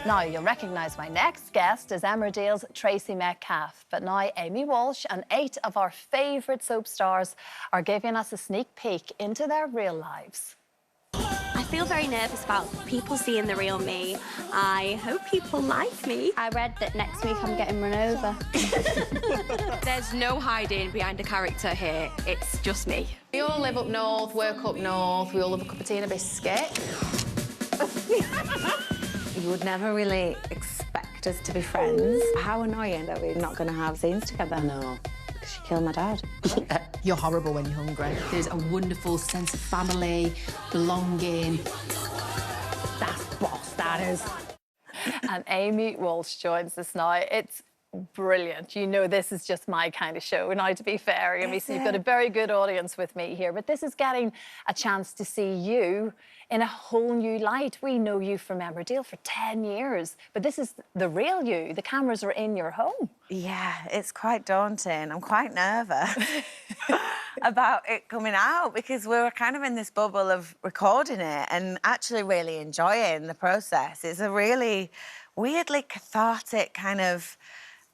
Now, you'll recognise my next guest as Emmerdale's Tracy Metcalfe. But now Amy Walsh and 8 of our favourite soap stars are giving us a sneak peek into their real lives. I feel very nervous about people seeing the real me. I hope people like me. I read that next week I'm getting run over. There's no hiding behind a character here. It's just me. We all live up north, work up north, we all have a cup of tea and a biscuit. You would never really expect us to be friends. How annoying that we're not going to have scenes together. No, because she killed my dad. You're horrible when you're hungry. There's a wonderful sense of family, belonging. That's boss, that is. And Amy Walsh joins us now. It's brilliant. You know, this is just my kind of show. Now, to be fair, Amy, so you've got a very good audience with me here, but this is getting a chance to see you in a whole new light. We know you from Emmerdale for 10 years, but this is the real you. The cameras are in your home. Yeah, it's quite daunting. I'm quite nervous about it coming out because we were kind of in this bubble of recording it and actually really enjoying the process. It's a really weirdly cathartic kind of,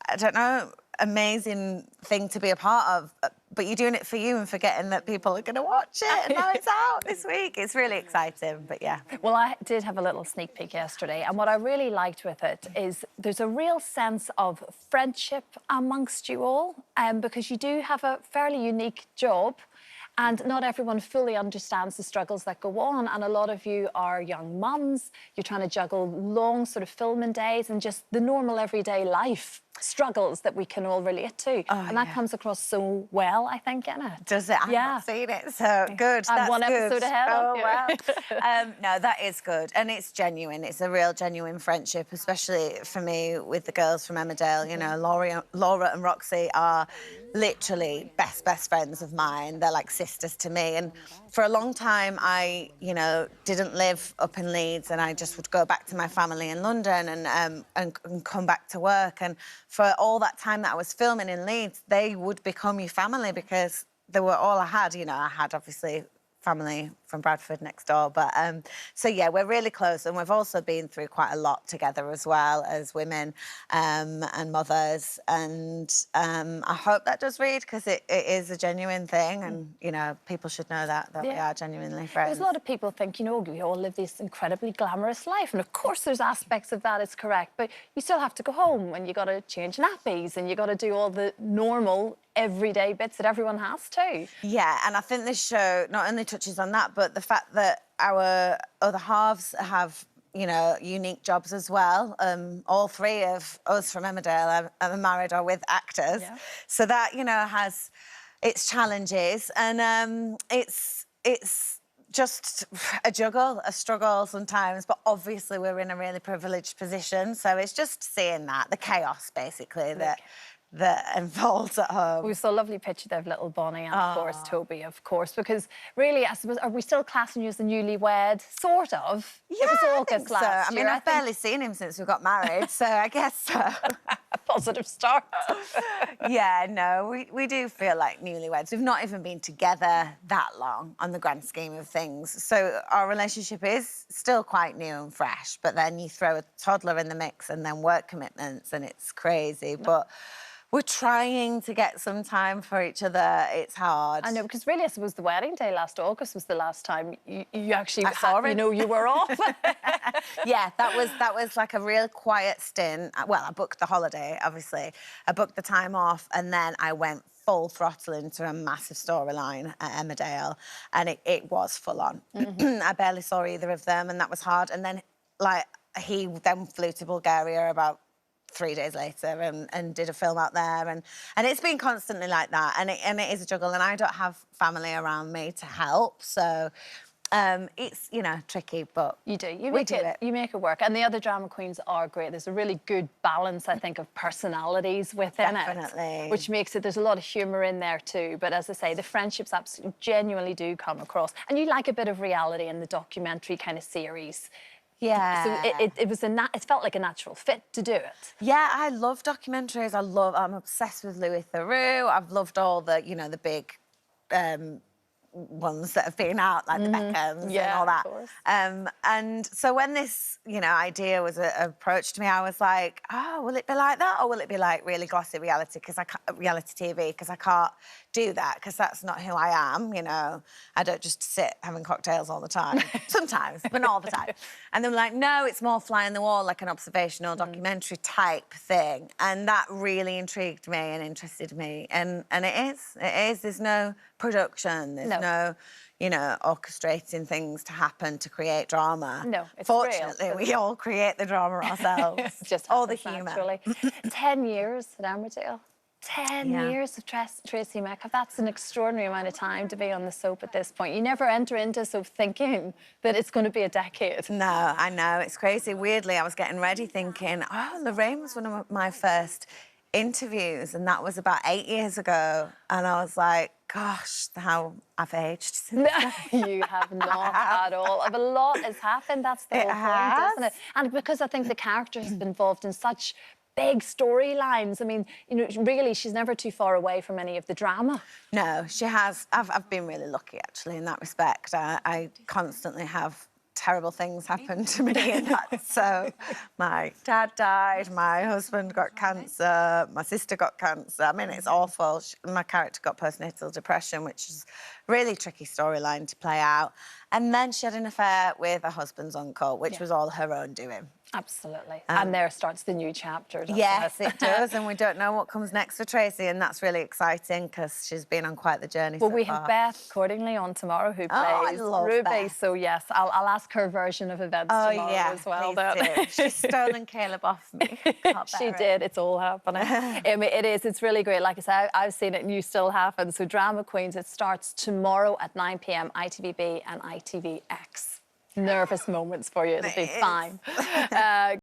I don't know, amazing thing to be a part of, but you're doing it for you and forgetting that people are going to watch it, and now it's out this week. It's really exciting, but yeah. Well, I did have a little sneak peek yesterday, and what I really liked with it is there's a real sense of friendship amongst you all, because you do have a fairly unique job, and not everyone fully understands the struggles that go on. And a lot of you are young mums. You're trying to juggle long sort of filming days and just the normal everyday life struggles that we can all relate to. And that comes across so well, I think, innit? Does it? I've not seen it, so good. I'm That's one good. episode ahead of you. Well. No, that is good. And it's genuine. It's a real genuine friendship, especially for me with the girls from Emmerdale. You know, Laura and Roxy are literally best friends of mine. They're like sisters to me. And for a long time, I, you know, didn't live up in Leeds, and I just would go back to my family in London and come back to work. And for all that time that I was filming in Leeds, they would become your family because they were all I had. You know, I had obviously family from Bradford next door, but so yeah, we're really close, and we've also been through quite a lot together as well as women and mothers, and I hope that does read because it is a genuine thing, and you know, people should know that we are genuinely friends. There's a lot of people think, you know, we all live this incredibly glamorous life, and of course there's aspects of that, it's correct, but you still have to go home and you got to change nappies and you got to do all the normal everyday bits that everyone has to. Yeah, and I think this show not only touches on that, but the fact that our other halves have, you know, unique jobs as well. All 3 of us from Emmerdale are married or with actors. Yeah. So that, you know, has its challenges, and it's just a juggle, a struggle sometimes, but obviously we're in a really privileged position, so it's just seeing that, the chaos, basically, that involves at home. We saw a lovely picture there of little Bonnie and, of course, Toby, of course, because really, I suppose, are we still classing you as the newlywed? Sort of. Yeah, it was I August think so. last I mean, I've barely seen him since we got married, so I guess so. A positive start. Yeah, no, we do feel like newlyweds. We've not even been together that long on the grand scheme of things, so our relationship is still quite new and fresh, but then you throw a toddler in the mix and then work commitments, and it's crazy, but we're trying to get some time for each other. It's hard. I know, because really, I suppose the wedding day last August was the last time you actually saw it. You know, you were off. Yeah, that was like a real quiet stint. Well, I booked the holiday, obviously. I booked the time off, and then I went full throttle into a massive storyline at Emmerdale, and it was full on. I barely saw either of them, and that was hard. And then, like, he then flew to Bulgaria about 3 days later and did a film out there, and it's been constantly like that, and it is a juggle, and I don't have family around me to help, so it's, you know, tricky, but you do. You make it work, and the other drama queens are great. There's a really good balance, I think, of personalities within it, which makes it. There's a lot of humour in there too. But as I say, the friendships absolutely genuinely do come across, and you like a bit of reality in the documentary kind of series. Yeah. So it felt like a natural fit to do it. Yeah, I love documentaries. I'm obsessed with Louis Theroux. I've loved all the, you know, the big ones that have been out, like the Beckhams and Yeah, all that. of course. And so when this, you know, idea was approached to me, I was like, oh, will it be like that, or will it be like really glossy reality TV? Because I can't do that, because that's not who I am. You know, I don't just sit having cocktails all the time. Sometimes, but not all the time. And they were like, no, it's more fly on the wall, like an observational documentary type thing. And that really intrigued me and interested me. And it is. There's no production. There's no, you know, orchestrating things to happen to create drama. No, it's Fortunately, real. we all create the drama ourselves. Just all the happens humour. naturally. 10 years at Emmerdale. 10 years of Tracy Metcalfe. That's an extraordinary amount of time to be on the soap at this point. You never enter into soap thinking that it's going to be a decade. No, I know. It's crazy. Weirdly, I was getting ready thinking, oh, Lorraine was one of my first interviews, and that was about 8 years ago. And I was like, gosh, how I've aged since then. You have not at all. A lot has happened. That's the whole point, isn't it? And because I think the character has been involved in such big storylines. I mean, you know, really, she's never too far away from any of the drama. No, she has. I've been really lucky, actually, in that respect. I constantly have terrible things happen to me in that. So my dad died, my husband got cancer, my sister got cancer. I mean, it's awful. My character got postnatal depression, which is a really tricky storyline to play out. And then she had an affair with her husband's uncle, which was all her own doing. Absolutely. And there starts the new chapter, doesn't Yes, it? it does, and we don't know what comes next for Tracy, and that's really exciting because she's been on quite the journey Well, so we far. have Beth accordingly on tomorrow who I plays love Ruby. Beth. So yes, I'll ask her version of events tomorrow as well. Please do. She's stolen Caleb off me. Can't She bear it. did. It's all happening. I mean, it is. It's really great. Like I said, I've seen it and you still happen. So Drama Queens, it starts tomorrow at 9 p.m. ITVB and ITVX. Nervous moments for you. It'll be fine.